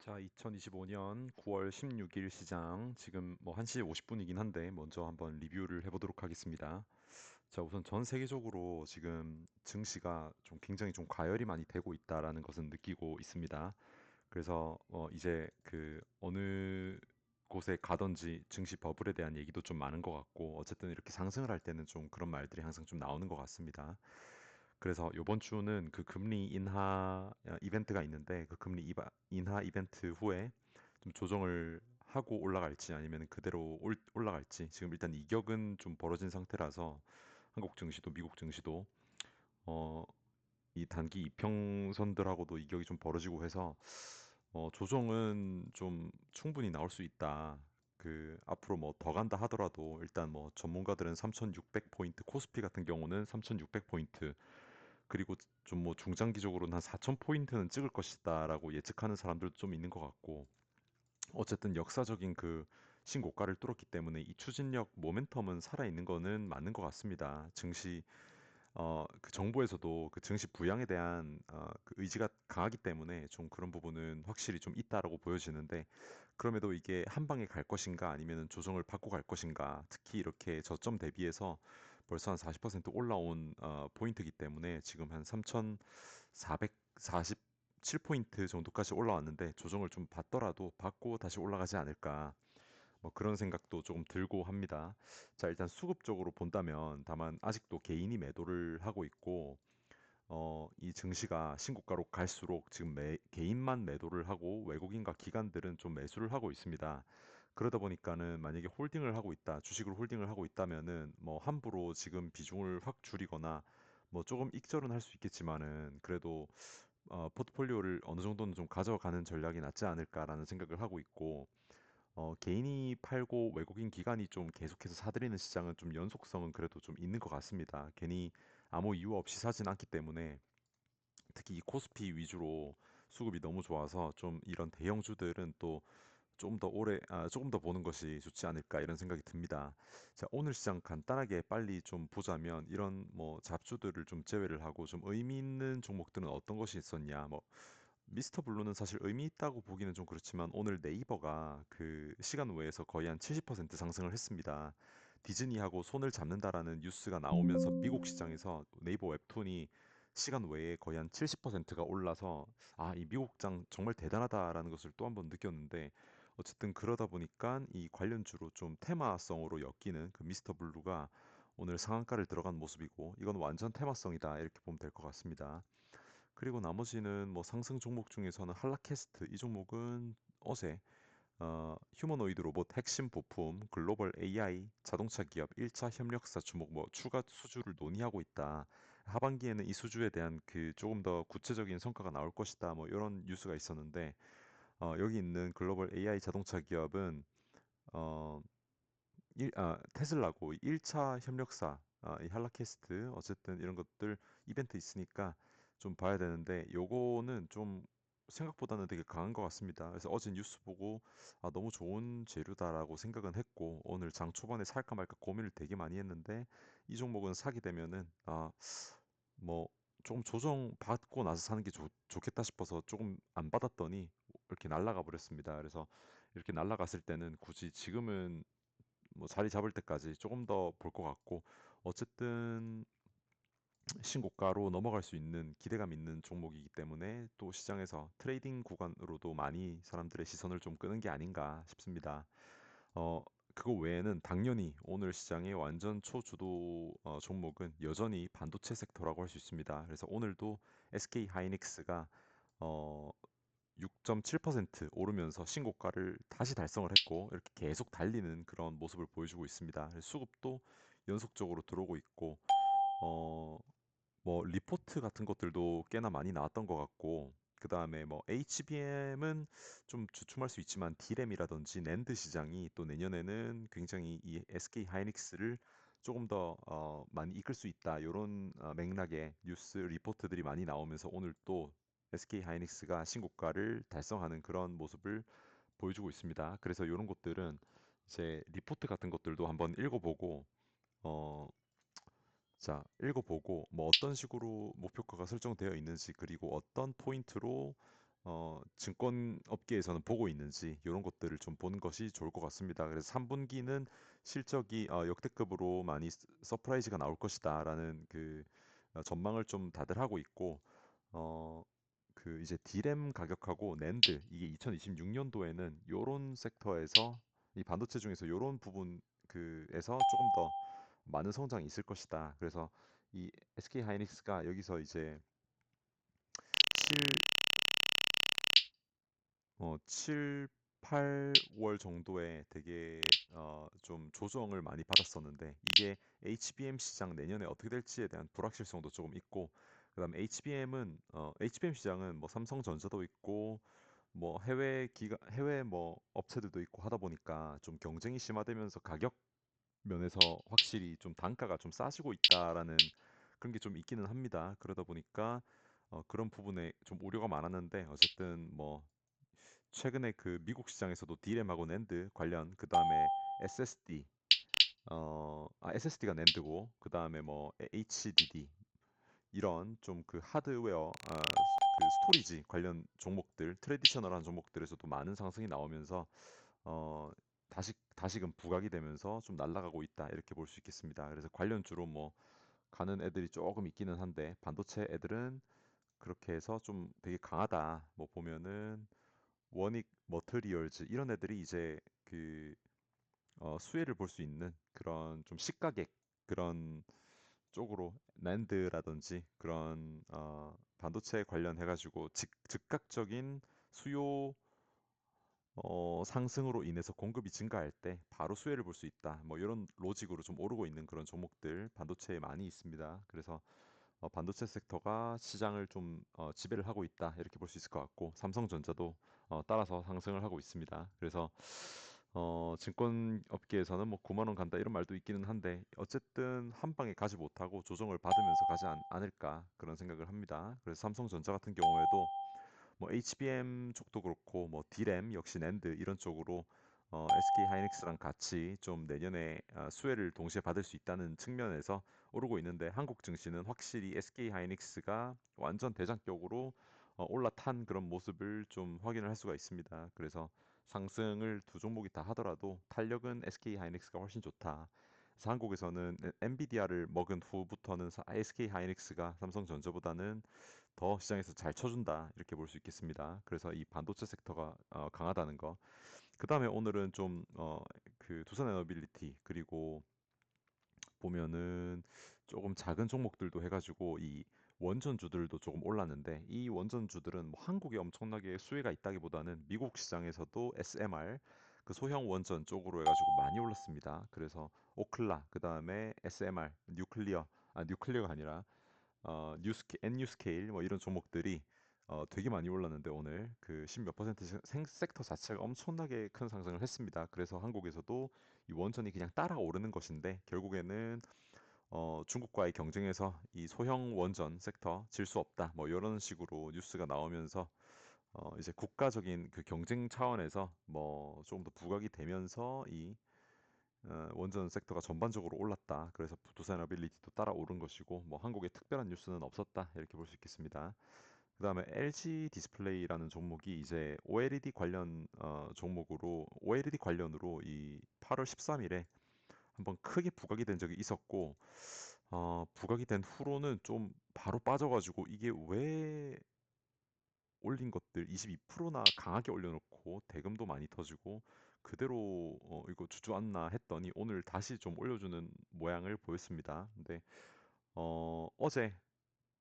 자, 2025년 9월 16일 시장 지금 뭐 1시 50분이긴 한데 먼저 한번 리뷰를 해보도록 하겠습니다. 자, 우선 전 세계적으로 지금 증시가 좀 굉장히 좀 과열이 많이 되고 있다라는 것은 느끼고 있습니다. 그래서 이제 그 어느 곳에 가든지 증시 버블에 대한 얘기도 좀 많은 것 같고 어쨌든 이렇게 상승을 할 때는 좀 그런 말들이 항상 좀 나오는 것 같습니다. 그래서 이번 주는 그 금리 인하 이벤트가 있는데 그 인하 이벤트 후에 좀 조정을 하고 올라갈지 아니면 그대로 올라갈지 지금 일단 이격은 좀 벌어진 상태라서 한국 증시도 미국 증시도 어, 이 단기 이평선들하고도 이격이 좀 벌어지고 해서 조정은 좀 충분히 나올 수 있다. 그 앞으로 뭐 더 간다 하더라도 일단 뭐 전문가들은 3,600포인트, 코스피 같은 경우는 3,600포인트 그리고 좀 뭐 중장기적으로는 한 4,000포인트는 찍을 것이다라고 예측하는 사람들도 좀 있는 것 같고 어쨌든 역사적인 그 신고가를 뚫었기 때문에 이 추진력 모멘텀은 살아있는 거는 맞는 것 같습니다. 그 정부에서도 그 증시 부양에 대한 그 의지가 강하기 때문에 좀 그런 부분은 확실히 좀 있다라고 보여지는데 그럼에도 이게 한 방에 갈 것인가 아니면 조정을 받고 갈 것인가 특히 이렇게 저점 대비해서 벌써 한 40% 올라온 포인트이기 때문에 지금 한 3,447포인트 정도까지 올라왔는데 조정을 좀 받더라도 받고 다시 올라가지 않을까 뭐 그런 생각도 조금 들고 합니다. 자, 일단 수급적으로 본다면 다만 아직도 개인이 매도를 하고 있고 이 증시가 신고가로 갈수록 지금 개인만 매도를 하고 외국인과 기관들은 좀 매수를 하고 있습니다. 그러다 보니까는 만약에 홀딩을 하고 있다, 주식을 홀딩을 하고 있다면은 뭐 함부로 지금 비중을 확 줄이거나 뭐 조금 익절은 할 수 있겠지만은 그래도 포트폴리오를 어느 정도는 좀 가져가는 전략이 낫지 않을까라는 생각을 하고 있고 개인이 팔고 외국인 기관이 좀 계속해서 사들이는 시장은 좀 연속성은 그래도 좀 있는 것 같습니다. 괜히 아무 이유 없이 사진 않기 때문에 특히 이 코스피 위주로 수급이 너무 좋아서 좀 이런 대형주들은 또 조금 더 보는 것이 좋지 않을까 이런 생각이 듭니다. 자, 오늘 시장 간단하게 빨리 좀 보자면 이런 뭐 잡주들을 좀 제외를 하고 좀 의미 있는 종목들은 어떤 것이 있었냐? 뭐 미스터 블루는 사실 의미 있다고 보기는 좀 그렇지만 오늘 네이버가 그 시간 외에서 거의 한 70% 상승을 했습니다. 디즈니하고 손을 잡는다라는 뉴스가 나오면서 미국 시장에서 네이버 웹툰이 시간 외에 거의 한 70%가 올라서 이 미국 장 정말 대단하다라는 것을 또 한 번 느꼈는데 어쨌든 그러다 보니까 이 관련주로 좀 테마성으로 엮이는 그 미스터 블루가 오늘 상한가를 들어간 모습이고 이건 완전 테마성이다 이렇게 보면 될 것 같습니다. 그리고 나머지는 뭐 상승 종목 중에서는 한라캐스트 이 종목은 어제 휴머노이드 로봇 핵심 부품 글로벌 AI 자동차 기업 1차 협력사 주목 뭐 추가 수주를 논의하고 있다. 하반기에는 이 수주에 대한 그 조금 더 구체적인 성과가 나올 것이다. 뭐 이런 뉴스가 있었는데 여기 있는 글로벌 AI 자동차 기업은 어, 테슬라고 1차 협력사 이 할라캐스트 어쨌든 이런 것들 이벤트 있으니까 좀 봐야 되는데 요거는 좀 생각보다는 되게 강한 것 같습니다. 그래서 어제 뉴스 보고 너무 좋은 재료다라고 생각은 했고 오늘 장 초반에 살까 말까 고민을 되게 많이 했는데 이 종목은 사게 되면은 뭐 조금 조정 받고 나서 사는 게 좋겠다 싶어서 조금 안 받았더니 이렇게 날아가 버렸습니다. 그래서 이렇게 날아갔을 때는 굳이 지금은 뭐 자리 잡을 때까지 조금 더 볼 것 같고 어쨌든 신고가로 넘어갈 수 있는 기대감 있는 종목이기 때문에 또 시장에서 트레이딩 구간으로도 많이 사람들의 시선을 좀 끄는 게 아닌가 싶습니다. 어, 그거 외에는 당연히 오늘 시장의 완전 초주도 종목은 여전히 반도체 섹터라고 할 수 있습니다. 그래서 오늘도 SK 하이닉스가 어, 6.7% 오르면서 신고가를 다시 달성을 했고 이렇게 계속 달리는 그런 모습을 보여주고 있습니다. 수급도 연속적으로 들어오고 있고 어, 뭐 리포트 같은 것들도 꽤나 많이 나왔던 것 같고 그 다음에 뭐 HBM은 좀 주춤할 수 있지만 D램이라든지 낸드 시장이 또 내년에는 굉장히 이 SK 하이닉스를 조금 더 많이 이끌 수 있다 이런 맥락의 뉴스 리포트들이 많이 나오면서 오늘 또 SK 하이닉스가 신고가를 달성하는 그런 모습을 보여주고 있습니다. 그래서 이런 것들은 이제 리포트 같은 것들도 한번 읽어보고 어, 읽어보고 뭐 어떤 식으로 목표가가 설정되어 있는지 그리고 어떤 포인트로 증권 업계에서는 보고 있는지 이런 것들을 좀 보는 것이 좋을 것 같습니다. 그래서 3분기는 실적이 역대급으로 많이 서프라이즈가 나올 것이다라는 그 전망을 좀 다들 하고 있고 어, 그 이제 디램 가격하고 낸드 이게 2026년도에는 요런 섹터에서 이 반도체 중에서 요런 부분 그에서 조금 더 많은 성장이 있을 것이다. 그래서 이 SK 하이닉스가 여기서 이제 7, 8월 정도에 되게 좀 조정을 많이 받았었는데 이게 HBM 시장 내년에 어떻게 될지에 대한 불확실성도 조금 있고 그다음에 HBM 시장은 뭐 삼성전자도 있고 뭐 해외 뭐 업체들도 있고 하다 보니까 좀 경쟁이 심화되면서 가격 면에서 확실히 좀 단가가 좀 싸지고 있다라는 그런 게 좀 있기는 합니다. 그러다 보니까 그런 부분에 좀 우려가 많았는데 어쨌든 뭐 최근에 그 미국 시장에서도 D램하고 낸드 관련 그 다음에 SSD SSD가 낸드고 그 다음에 뭐 HDD 이런 좀 그 하드웨어 그 스토리지 관련 종목들 트레디셔널한 종목들에서도 많은 상승이 나오면서 어 다시금 부각이 되면서 좀 날아가고 있다 이렇게 볼 수 있겠습니다. 그래서 관련주로 뭐 가는 애들이 조금 있기는 한데 반도체 애들은 그렇게 해서 좀 되게 강하다. 뭐 보면은 원익 머터리얼즈 이런 애들이 이제 그 수혜를 볼 수 있는 그런 좀 시가객 그런 쪽으로 낸드라든지 그런 반도체 관련해 가지고 즉각적인 수요 상승으로 인해서 공급이 증가할 때 바로 수혜를 볼 수 있다. 뭐 이런 로직으로 좀 오르고 있는 그런 종목들 반도체에 많이 있습니다. 그래서 반도체 섹터가 시장을 좀 지배를 하고 있다. 이렇게 볼 수 있을 것 같고 삼성전자도 따라서 상승을 하고 있습니다. 그래서 증권 업계에서는 뭐 9만 원 간다 이런 말도 있기는 한데 어쨌든 한 방에 가지 못하고 조정을 받으면서 가지 않을까 그런 생각을 합니다. 그래서 삼성전자 같은 경우에도 뭐 HBM 쪽도 그렇고 뭐 D램 역시 낸드 이런 쪽으로 SK 하이닉스랑 같이 좀 내년에 수혜를 동시에 받을 수 있다는 측면에서 오르고 있는데 한국 증시는 확실히 SK 하이닉스가 완전 대장격으로 올라탄 그런 모습을 좀 확인을 할 수가 있습니다. 그래서 상승을 두 종목이 다 하더라도 탄력은 SK 하이닉스가 훨씬 좋다. 그래서 한국에서는 엔비디아를 먹은 후부터는 SK 하이닉스가 삼성전자보다는 더 시장에서 잘 쳐준다 이렇게 볼 수 있겠습니다. 그래서 이 반도체 섹터가 강하다는 거. 그 다음에 오늘은 좀 그 두산에너빌리티 그리고 보면은 조금 작은 종목들도 해가지고 이 원전주들도 조금 올랐는데 이 원전주들은 뭐 한국에 엄청나게 수혜가 있다기보다는 미국 시장에서도 SMR 그 소형 원전 쪽으로 해가지고 많이 올랐습니다. 그래서 오클라 그 다음에 SMR 뉴클리어가 아니라 N뉴 스케일 뭐 이런 종목들이 되게 많이 올랐는데 오늘 그 10몇 퍼센트 섹터 자체가 엄청나게 큰 상승을 했습니다. 그래서 한국에서도 이 원전이 그냥 따라 오르는 것인데 결국에는 중국과의 경쟁에서 이 소형 원전 섹터 질 수 없다. 뭐 이런 식으로 뉴스가 나오면서 이제 국가적인 그 경쟁 차원에서 뭐 조금 더 부각이 되면서 이 원전 섹터가 전반적으로 올랐다. 그래서 두산어빌리티도 따라 오른 것이고 뭐 한국에 특별한 뉴스는 없었다. 이렇게 볼 수 있겠습니다. 그다음에 LG 디스플레이라는 종목이 이제 OLED 관련 종목으로 OLED 관련으로 이 8월 13일에 한번 크게 부각이 된 적이 있었고 부각이 된 후로는 좀 바로 빠져가지고 이게 왜 올린 것들 22%나 강하게 올려놓고 대금도 많이 터지고 그대로 이거 주저앉나 했더니 오늘 다시 좀 올려주는 모양을 보였습니다. 근데 어제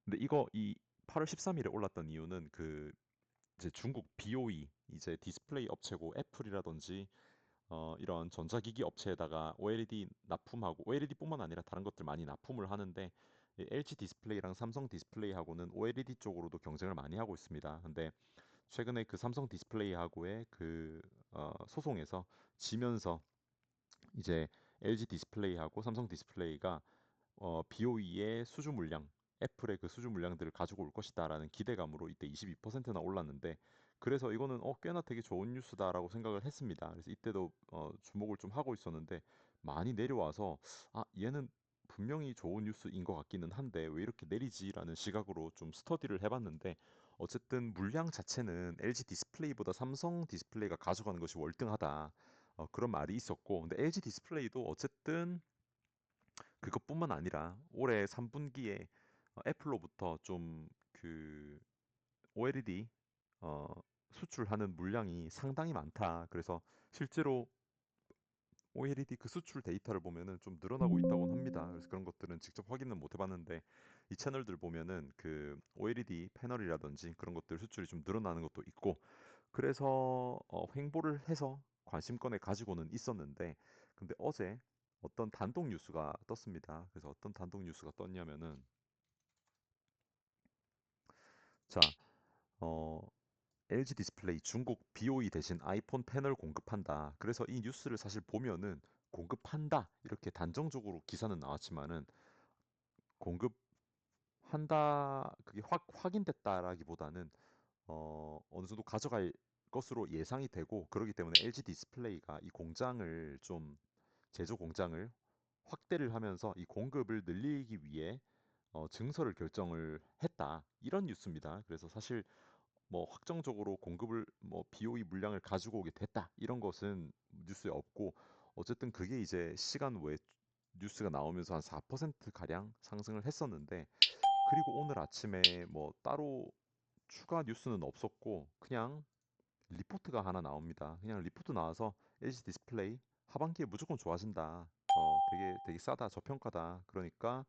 근데 이거 이 8월 13일에 올랐던 이유는 그 이제 중국 BOE 이제 디스플레이 업체고 애플이라든지 이런 전자기기 업체에다가 OLED 납품하고 OLED뿐만 아니라 다른 것들 많이 납품을 하는데 이 LG 디스플레이랑 삼성 디스플레이하고는 OLED 쪽으로도 경쟁을 많이 하고 있습니다. 근데 최근에 그 삼성 디스플레이하고의 그 소송에서 지면서 이제 LG 디스플레이하고 삼성 디스플레이가 BOE의 수주 물량, 애플의 그 수주 물량들을 가지고 올 것이다라는 기대감으로 이때 22%나 올랐는데 그래서 이거는 꽤나 되게 좋은 뉴스다라고 생각을 했습니다. 그래서 이때도 주목을 좀 하고 있었는데 많이 내려와서 얘는 분명히 좋은 뉴스인 것 같기는 한데 왜 이렇게 내리지라는 시각으로 좀 스터디를 해봤는데 어쨌든 물량 자체는 LG 디스플레이보다 삼성 디스플레이가 가져가는 것이 월등하다. 그런 말이 있었고, 근데 LG 디스플레이도 어쨌든 그것뿐만 아니라 올해 3분기에 애플로부터 좀 그 OLED 어, 수출하는 물량이 상당히 많다. 그래서 실제로 OLED 그 수출 데이터를 보면은 좀 늘어나고 있다고 합니다. 그래서 그런 것들은 직접 확인은 못 해봤는데 이 채널들 보면은 그 OLED 패널이라든지 그런 것들 수출이 좀 늘어나는 것도 있고 그래서 횡보를 해서 관심권에 가지고는 있었는데 근데 어제 어떤 단독 뉴스가 떴습니다. 그래서 어떤 단독 뉴스가 떴냐면은 자, 어, LG 디스플레이 중국 BOE 대신 아이폰 패널 공급한다. 그래서 이 뉴스를 사실 보면은 공급한다 이렇게 단정적으로 기사는 나왔지만은 공급한다 그게 확인됐다라기보다는 어느 정도 가져갈 것으로 예상이 되고 그러기 때문에 LG 디스플레이가 이 공장을 좀 제조 공장을 확대를 하면서 이 공급을 늘리기 위해 증설을 결정을 했다. 이런 뉴스입니다. 그래서 사실 뭐 확정적으로 공급을 뭐 BOE 물량을 가지고 오게 됐다. 이런 것은 뉴스에 없고 어쨌든 그게 이제 시간 외에 뉴스가 나오면서 한 4% 가량 상승을 했었는데 그리고 오늘 아침에 뭐 따로 추가 뉴스는 없었고 그냥 리포트가 하나 나옵니다. 그냥 리포트 나와서 LG 디스플레이 하반기에 무조건 좋아진다. 되게 싸다, 저평가다. 그러니까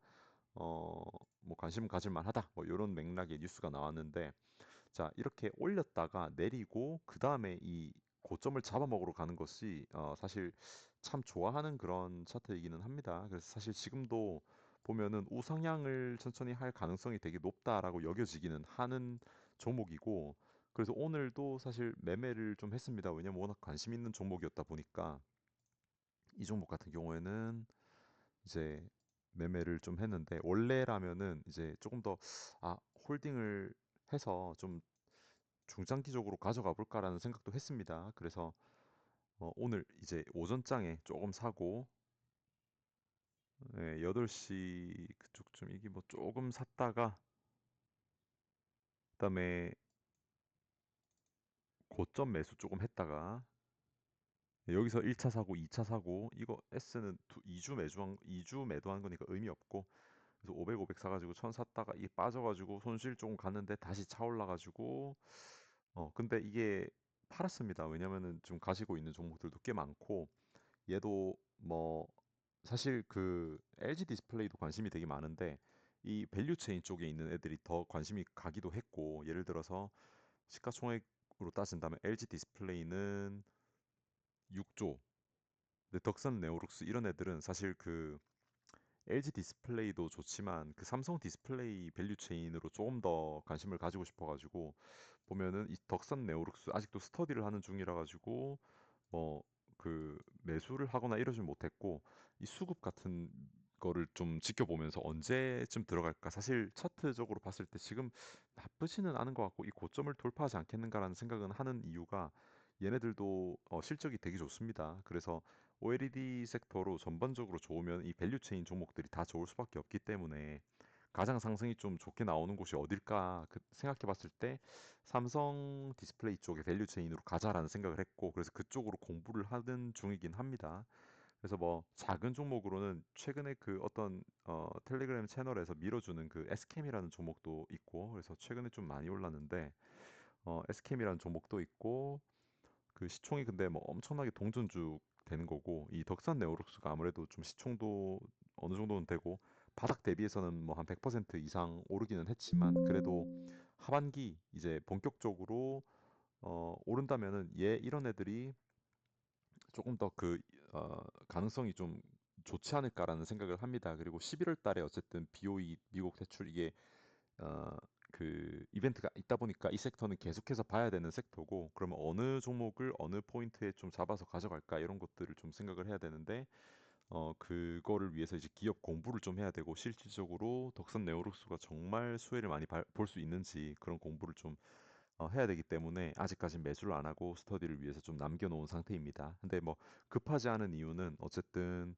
어, 뭐 관심 가질 만하다. 뭐 이런 맥락의 뉴스가 나왔는데 자, 이렇게 올렸다가 내리고 그 다음에 이 고점을 잡아먹으러 가는 것이 사실 참 좋아하는 그런 차트이기는 합니다. 그래서 사실 지금도 보면은 우상향을 천천히 할 가능성이 되게 높다라고 여겨지기는 하는 종목이고 그래서 오늘도 사실 매매를 좀 했습니다. 왜냐면 워낙 관심 있는 종목이었다 보니까 이 종목 같은 경우에는 이제 매매를 좀 했는데 원래라면은 이제 조금 더 홀딩을 해서 좀 중장기적으로 가져가 볼까라는 생각도 했습니다. 그래서 오늘 이제 오전장에 조금 사고 8시 그쪽쯤 이게 뭐 조금 샀다가 그다음에 고점 매수 조금 했다가 여기서 1차 사고 2차 사고 이거 S는 2주 매수한 2주 매도한 거니까 의미 없고 그래서 500, 500 사가지고 1000 샀다가 이게 빠져가지고 손실 조금 갔는데 다시 차올라가지고 근데 이게 팔았습니다. 왜냐면은 좀 가지고 있는 종목들도 꽤 많고 얘도 뭐 사실 그 LG 디스플레이도 관심이 되게 많은데 이 밸류 체인 쪽에 있는 애들이 더 관심이 가기도 했고 예를 들어서 시가총액으로 따진다면 LG 디스플레이는 6조 근데 덕선 네오룩스 이런 애들은 사실 그 LG 디스플레이도 좋지만 그 삼성 디스플레이 밸류 체인으로 조금 더 관심을 가지고 싶어가지고 보면은 이 덕선 네오룩스 아직도 스터디를 하는 중이라 가지고 뭐 그 매수를 하거나 이러진 못했고 이 수급 같은 거를 좀 지켜보면서 언제쯤 들어갈까 사실 차트적으로 봤을 때 지금 나쁘지는 않은 것 같고 이 고점을 돌파하지 않겠는가라는 생각은 하는 이유가 얘네들도 실적이 되게 좋습니다. 그래서 OLED 섹터로 전반적으로 좋으면 이 밸류체인 종목들이 다 좋을 수밖에 없기 때문에 가장 상승이 좀 좋게 나오는 곳이 어딜까 생각해 봤을 때 삼성 디스플레이 쪽의 밸류체인으로 가자라는 생각을 했고 그래서 그쪽으로 공부를 하는 중이긴 합니다. 그래서 뭐 작은 종목으로는 최근에 그 어떤 텔레그램 채널에서 밀어주는 그 에스캠이라는 종목도 있고 그래서 최근에 좀 많이 올랐는데 에스캠이라는 종목도 있고 그 시총이 근데 뭐 엄청나게 동전주 되는 거고 이 덕산 네오룩스가 아무래도 좀 시총도 어느 정도는 되고 바닥 대비해서는 뭐 한 100% 이상 오르기는 했지만 그래도 하반기 이제 본격적으로 오른다면은 얘 이런 애들이 조금 더 그 가능성이 좀 좋지 않을까라는 생각을 합니다. 그리고 11월 달에 어쨌든 BOE 미국 대출 이게 어, 그 이벤트가 있다 보니까 이 섹터는 계속해서 봐야 되는 섹터고 그러면 어느 종목을 어느 포인트에 좀 잡아서 가져갈까 이런 것들을 좀 생각을 해야 되는데 그거를 위해서 이제 기업 공부를 좀 해야 되고 실질적으로 덕선 네오룩스가 정말 수혜를 많이 볼 수 있는지 그런 공부를 좀 해야 되기 때문에 아직까지 매수를 안 하고 스터디를 위해서 좀 남겨놓은 상태입니다. 근데 뭐 급하지 않은 이유는 어쨌든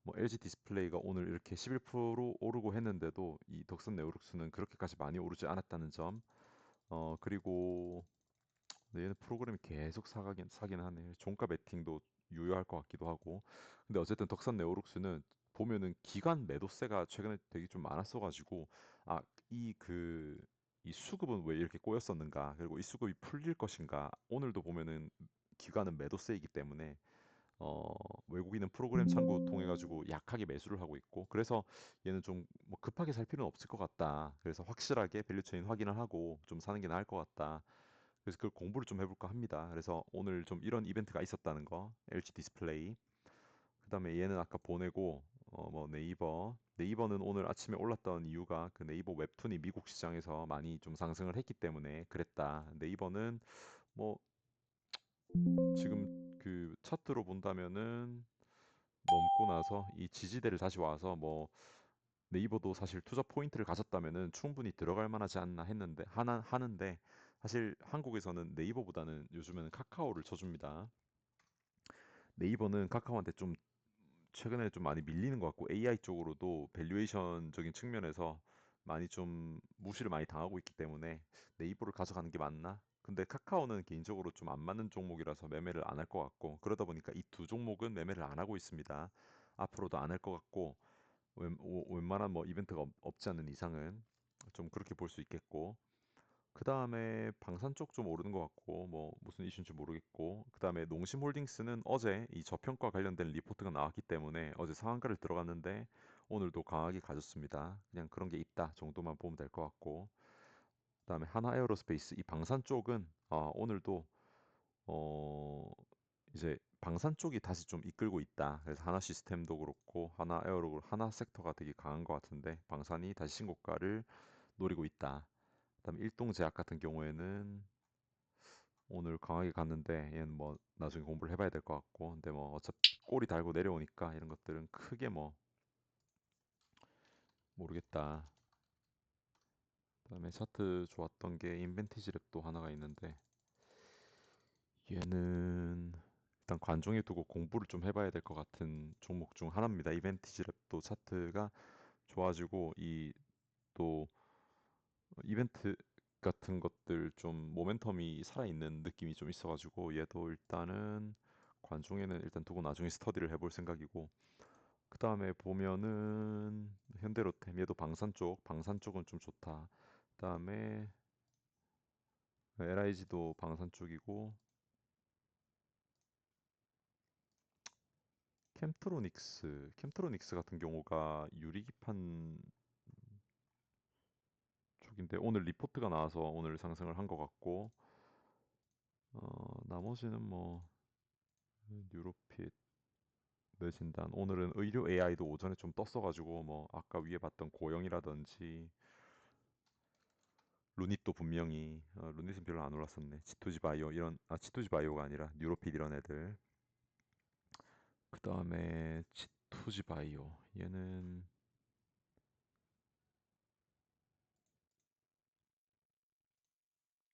뭐 LG 디스플레이가 오늘 이렇게 11% 오르고 했는데도 이 덕선 네오룩스는 그렇게까지 많이 오르지 않았다는 점. 그리고 얘는 프로그램이 계속 사긴 하네. 종가 베팅도 유효할 것 같기도 하고. 근데 어쨌든 덕산 네오룩스는 보면은 기관 매도세가 최근에 되게 좀 많았어가지고, 아, 이 그, 이 수급은 왜 이렇게 꼬였었는가? 그리고 이 수급이 풀릴 것인가? 오늘도 보면은 기관은 매도세이기 때문에 어, 외국인은 프로그램 창구 통해 가지고 약하게 매수를 하고 있고, 그래서 얘는 좀 뭐 급하게 살 필요는 없을 것 같다. 그래서 확실하게 밸류 체인 확인을 하고 좀 사는 게 나을 것 같다. 그래서 그걸 공부를 좀 해볼까 합니다. 그래서 오늘 좀 이런 이벤트가 있었다는 거, LG 디스플레이. 그다음에 얘는 아까 보내고, 뭐 네이버는 오늘 아침에 올랐던 이유가 그 네이버 웹툰이 미국 시장에서 많이 좀 상승을 했기 때문에 그랬다. 네이버는 뭐 지금 그 차트로 본다면은 넘고 나서 이 지지대를 다시 와서 뭐 네이버도 사실 투자 포인트를 가졌다면은 충분히 들어갈 만하지 않나 했는데 하는데, 사실 한국에서는 네이버보다는 요즘에는 카카오를 쳐줍니다. 네이버는 카카오한테 좀 최근에 좀 많이 밀리는 것 같고, AI 쪽으로도 밸류에이션적인 측면에서 많이 좀 무시를 많이 당하고 있기 때문에 네이버를 가져가는 게 맞나? 근데 카카오는 개인적으로 좀 안 맞는 종목이라서 매매를 안 할 것 같고, 그러다 보니까 이 두 종목은 매매를 안 하고 있습니다. 앞으로도 안 할 것 같고, 웬만한 뭐 이벤트가 없지 않는 이상은 좀 그렇게 볼 수 있겠고, 그 다음에 방산 쪽 좀 오르는 것 같고, 뭐 무슨 이슈인지 모르겠고, 그 다음에 농심홀딩스는 어제 이 저평가 관련된 리포트가 나왔기 때문에 어제 상한가를 들어갔는데 오늘도 강하게 가졌습니다. 그냥 그런 게 있다 정도만 보면 될 것 같고, 그 다음에 하나에어로스페이스 이 방산 쪽은 오늘도 어 이제 방산 쪽이 다시 좀 이끌고 있다. 그래서 하나 시스템도 그렇고 하나 에어로 하나 섹터가 되게 강한 것 같은데 방산이 다시 신고가를 노리고 있다. 그다음에 일동제약 같은 경우에는 오늘 강하게 갔는데 얘는 뭐 나중에 공부를 해봐야 될 것 같고, 근데 뭐 어차피 꼬리 달고 내려오니까 이런 것들은 크게 뭐 모르겠다. 그다음에 차트 좋았던 게 인벤티지 랩도 하나가 있는데, 얘는 일단 관종에 두고 공부를 좀 해봐야 될 것 같은 종목 중 하나입니다. 이벤티지 랩도 차트가 좋아지고 이 또 이벤트 같은 것들 좀 모멘텀이 살아있는 느낌이 좀 있어가지고 얘도 일단은 관중에는 일단 두고 나중에 스터디를 해볼 생각이고, 그 다음에 보면은 현대로템 얘도 방산 쪽은 좀 좋다. 그 다음에 LIG도 방산 쪽이고, 캠트로닉스 같은 경우가 유리기판 쪽인데 오늘 리포트가 나와서 오늘 상승을 한 것 같고, 나머지는 뭐 뉴로핏 내진단 오늘은 의료 AI도 오전에 좀 떴어가지고 뭐 아까 위에 봤던 고영이라든지 루닛도 분명히 루닛은 별로 안 올랐었네. 치토지 바이오 이런, 치토지 바이오가 아니라 뉴로핏 이런 애들. 그 다음에 치토지 바이오 얘는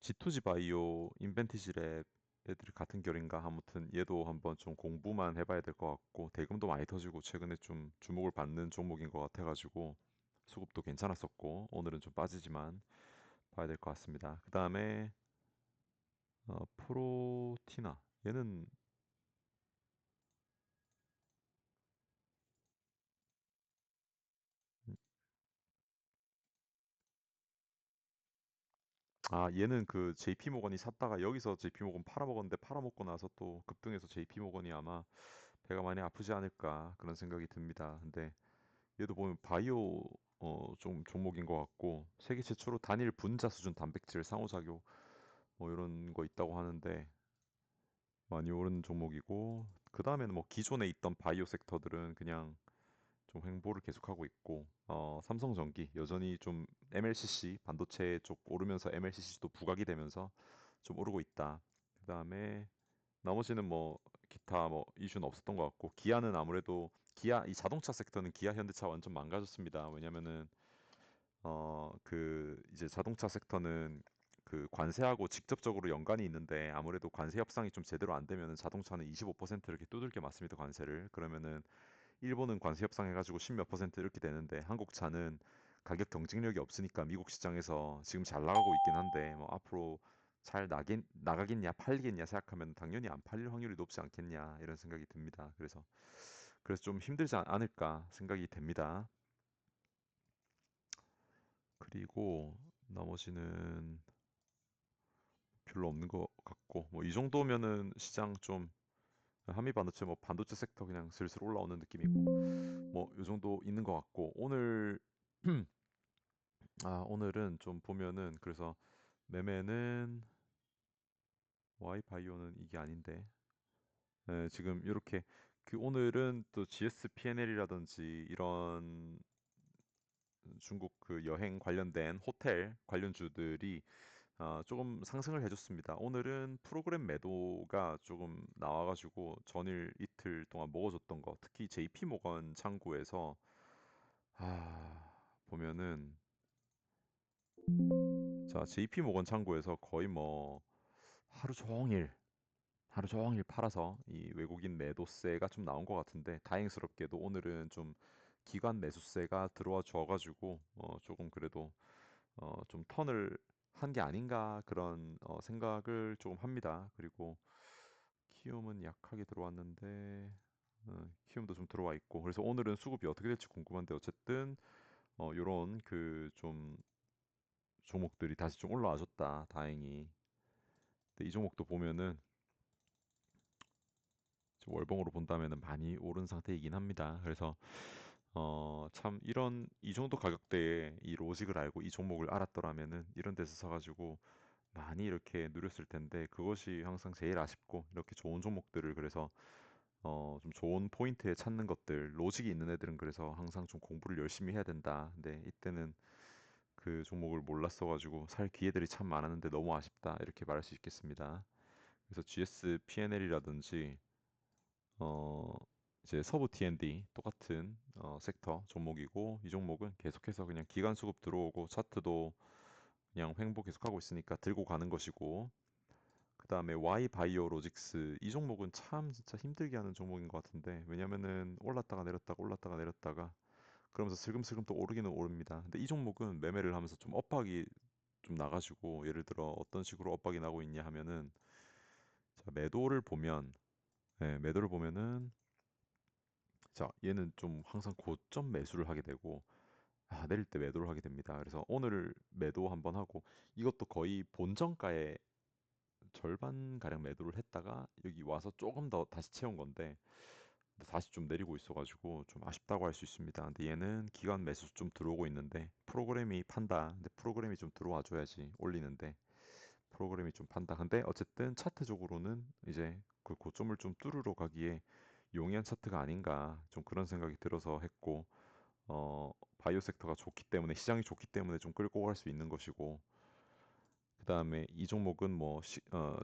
지토지 바이오 인벤티지랩 애들 같은 결인가. 아무튼 얘도 한번 좀 공부만 해봐야 될 것 같고, 대금도 많이 터지고 최근에 좀 주목을 받는 종목인 것 같아가지고 수급도 괜찮았었고 오늘은 좀 빠지지만 봐야 될 것 같습니다. 그 다음에 프로티나 얘는 얘는 그 JP 모건이 샀다가 여기서 JP 모건 팔아먹었는데 팔아먹고 나서 또 급등해서 JP 모건이 아마 배가 많이 아프지 않을까 그런 생각이 듭니다. 근데 얘도 보면 바이오 좀 종목인 것 같고, 세계 최초로 단일 분자 수준 단백질 상호작용 뭐 이런 거 있다고 하는데 많이 오른 종목이고, 그 다음에는 뭐 기존에 있던 바이오 섹터들은 그냥 좀 횡보를 계속하고 있고, 삼성전기 여전히 좀 MLCC 반도체 쪽 오르면서 MLCC도 부각이 되면서 좀 오르고 있다. 그 다음에 나머지는 뭐 기타 뭐 이슈는 없었던 것 같고, 기아는 아무래도 기아 이 자동차 섹터는 기아 현대차 완전 망가졌습니다. 왜냐면은 그 이제 자동차 섹터는 그 관세하고 직접적으로 연관이 있는데, 아무래도 관세 협상이 좀 제대로 안 되면은 자동차는 25% 이렇게 두들겨 맞습니다, 관세를. 그러면은 일본은 관세 협상해가지고 10몇 퍼센트 이렇게 되는데 한국 차는 가격 경쟁력이 없으니까 미국 시장에서 지금 잘 나가고 있긴 한데 뭐 앞으로 잘 나가겠냐 팔리겠냐 생각하면 당연히 안 팔릴 확률이 높지 않겠냐 이런 생각이 듭니다. 그래서 좀 힘들지 않을까 생각이 됩니다. 그리고 나머지는 별로 없는 것 같고 뭐 이 정도면은 시장 좀 한미 반도체 뭐 반도체 섹터 그냥 슬슬 올라오는 느낌이고 뭐 이 정도 있는 것 같고 오늘 오늘은 좀 보면은 그래서 매매는 Y바이오는 이게 아닌데 지금 이렇게 그 오늘은 또 GS P&L이라든지 이런 중국 그 여행 관련된 호텔 관련주들이 조금 상승을 해줬습니다. 오늘은 프로그램 매도가 조금 나와가지고 전일 이틀 동안 먹어줬던 거, 특히 JP 모건 창구에서 보면은 자 JP 모건 창구에서 거의 뭐 하루 종일 하루 종일 팔아서 이 외국인 매도세가 좀 나온 것 같은데 다행스럽게도 오늘은 좀 기관 매수세가 들어와 줘가지고 조금 그래도 좀 턴을 한 게 아닌가 그런 생각을 조금 합니다. 그리고 키움은 약하게 들어왔는데 키움도 좀 들어와 있고 그래서 오늘은 수급이 어떻게 될지 궁금한데 어쨌든 요런 그 좀 종목들이 다시 좀 올라와줬다 다행히. 근데 이 종목도 보면은 월봉으로 본다면은 많이 오른 상태이긴 합니다. 그래서 참 이런 이 정도 가격대에 이 로직을 알고 이 종목을 알았더라면은 이런 데서 사가지고 많이 이렇게 누렸을 텐데 그것이 항상 제일 아쉽고 이렇게 좋은 종목들을 그래서 좀 좋은 포인트에 찾는 것들 로직이 있는 애들은 그래서 항상 좀 공부를 열심히 해야 된다. 근데 이때는 그 종목을 몰랐어가지고 살 기회들이 참 많았는데 너무 아쉽다 이렇게 말할 수 있겠습니다. 그래서 GS P&L이라든지 어 이제 서부 T&D 똑같은 섹터 종목이고 이 종목은 계속해서 그냥 기관 수급 들어오고 차트도 그냥 횡보 계속하고 있으니까 들고 가는 것이고 그다음에 Y 바이오로직스 이 종목은 참 진짜 힘들게 하는 종목인 것 같은데 왜냐면은 올랐다가 내렸다가 그러면서 슬금슬금 또 오르기는 오릅니다. 근데 이 종목은 매매를 하면서 좀 엇박이 좀 나가지고 예를 들어 어떤 식으로 엇박이 나고 있냐 하면은 자, 매도를 보면은 자 얘는 좀 항상 고점 매수를 하게 되고 내릴 때 매도를 하게 됩니다. 그래서 오늘 매도 한번 하고 이것도 거의 본정가의 절반 가량 매도를 했다가 여기 와서 조금 더 다시 채운 건데 다시 좀 내리고 있어가지고 좀 아쉽다고 할 수 있습니다. 근데 얘는 기관 매수 좀 들어오고 있는데 프로그램이 판다. 근데 프로그램이 좀 들어와 줘야지 올리는데 프로그램이 좀 판다. 근데 어쨌든 차트적으로는 이제 그 고점을 좀 뚫으러 가기에 용이한 차트가 아닌가 좀 그런 생각이 들어서 했고 바이오 섹터가 좋기 때문에 시장이 좋기 때문에 좀 끌고 갈 수 있는 것이고 그다음에 이 종목은 뭐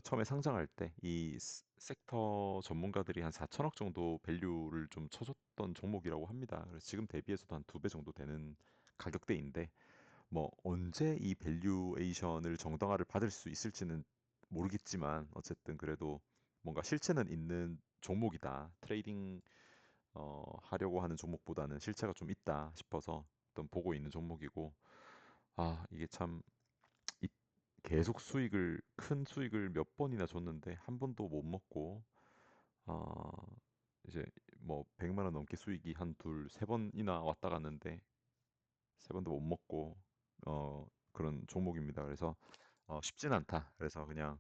처음에 상장할 때 이 섹터 전문가들이 한 4천억 정도 밸류를 좀 쳐줬던 종목이라고 합니다. 그래서 지금 대비해서도 한 두 배 정도 되는 가격대인데 뭐 언제 이 밸류에이션을 정당화를 받을 수 있을지는 모르겠지만 어쨌든 그래도 뭔가 실체는 있는 종목이다. 트레이딩 하려고 하는 종목보다는 실체가 좀 있다 싶어서 어떤 보고 있는 종목이고 이게 참 이- 계속 큰 수익을 몇 번이나 줬는데 한 번도 못 먹고 아 이제 뭐 100만 원 넘게 수익이 한 세 번이나 왔다 갔는데 세 번도 못 먹고 그런 종목입니다. 그래서 쉽진 않다. 그래서 그냥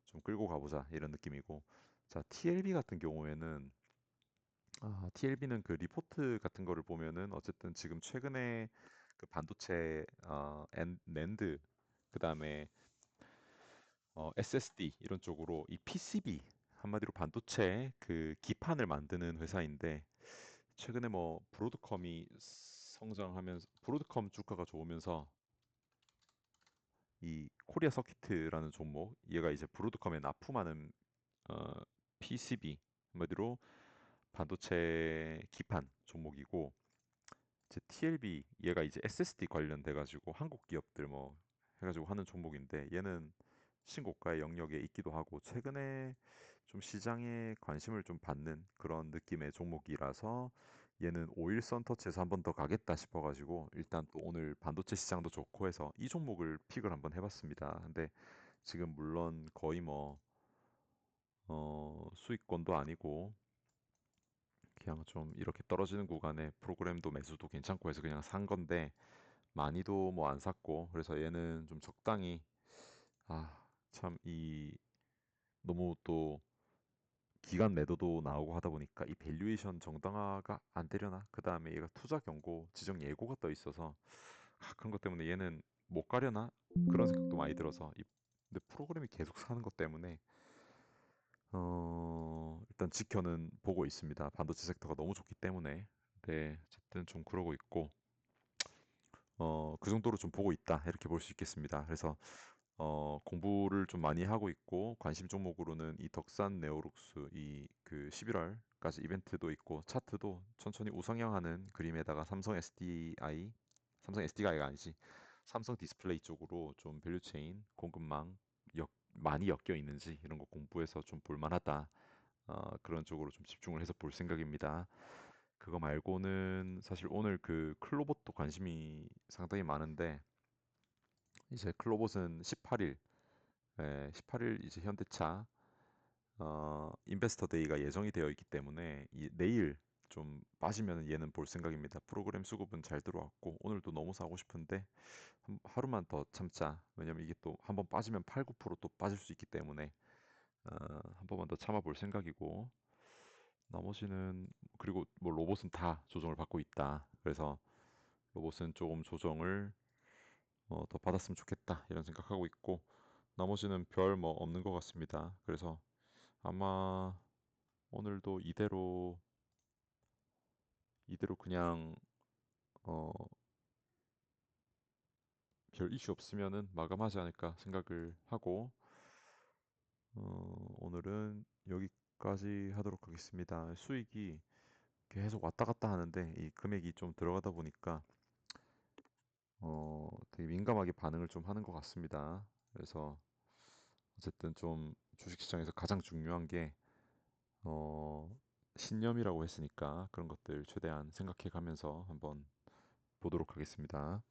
좀 끌고 가보자 이런 느낌이고 자 TLB 같은 경우에는 TLB는 그 리포트 같은 거를 보면은 어쨌든 지금 최근에 그 반도체 낸드 그다음에 SSD 이런 쪽으로 이 PCB 한마디로 반도체 그 기판을 만드는 회사인데 최근에 뭐 브로드컴이 성장하면서 브로드컴 주가가 좋으면서 이 코리아 서키트라는 종목 얘가 이제 브로드컴에 납품하는 어, PCB 한마디로 반도체 기판 종목이고 이제 TLB 얘가 이제 SSD 관련돼 가지고 한국 기업들 뭐 해가지고 하는 종목인데 얘는 신고가의 영역에 있기도 하고 최근에 좀 시장에 관심을 좀 받는 그런 느낌의 종목이라서 얘는 5일선 터치해서 한 번 더 가겠다 싶어가지고 일단 또 오늘 반도체 시장도 좋고 해서 이 종목을 픽을 한번 해봤습니다. 근데 지금 물론 거의 뭐 수익권도 아니고 그냥 좀 이렇게 떨어지는 구간에 프로그램도 매수도 괜찮고 해서 그냥 산 건데 많이도 뭐 안 샀고 그래서 얘는 좀 적당히 참 이 너무 또 기간 매도도 나오고 하다 보니까 이 밸류에이션 정당화가 안 되려나? 그 다음에 얘가 투자 경고, 지정 예고가 떠 있어서 그런 것 때문에 얘는 못 가려나? 그런 생각도 많이 들어서 근데 프로그램이 계속 사는 것 때문에 일단 지켜는 보고 있습니다. 반도체 섹터가 너무 좋기 때문에. 네, 어쨌든 좀 그러고 있고 그 정도로 좀 보고 있다 이렇게 볼 수 있겠습니다. 그래서 공부를 좀 많이 하고 있고 관심 종목으로는 이 덕산 네오룩스 이 그 11월까지 이벤트도 있고 차트도 천천히 우상향하는 그림에다가 삼성 SDI가 아니지 삼성 디스플레이 쪽으로 좀 밸류체인 공급망 많이 엮여 있는지 이런 거 공부해서 좀 볼만하다. 그런 쪽으로 좀 집중을 해서 볼 생각입니다. 그거 말고는 사실 오늘 그 클로봇도 관심이 상당히 많은데 이제 클로봇은 18일 18일 이제 현대차 인베스터 데이가 예정이 되어 있기 때문에 내일 좀 빠지면 얘는 볼 생각입니다. 프로그램 수급은 잘 들어왔고 오늘도 너무 사고 싶은데 하루만 더 참자. 왜냐면 이게 또 한번 빠지면 8, 9%또 빠질 수 있기 때문에 한 번만 더 참아 볼 생각이고 나머지는 그리고 뭐 로봇은 다 조정을 받고 있다. 그래서 로봇은 조금 조정을 더 받았으면 좋겠다 이런 생각하고 있고 나머지는 별 뭐 없는 것 같습니다. 그래서 아마 오늘도 이대로 그냥 어, 별 이슈 없으면은 마감하지 않을까 생각을 하고 오늘은 여기까지 하도록 하겠습니다. 수익이 계속 왔다 갔다 하는데 이 금액이 좀 들어가다 보니까 되게 민감하게 반응을 좀 하는 것 같습니다. 그래서 어쨌든 좀 주식시장에서 가장 중요한 게 어, 신념이라고 했으니까 그런 것들 최대한 생각해 가면서 한번 보도록 하겠습니다.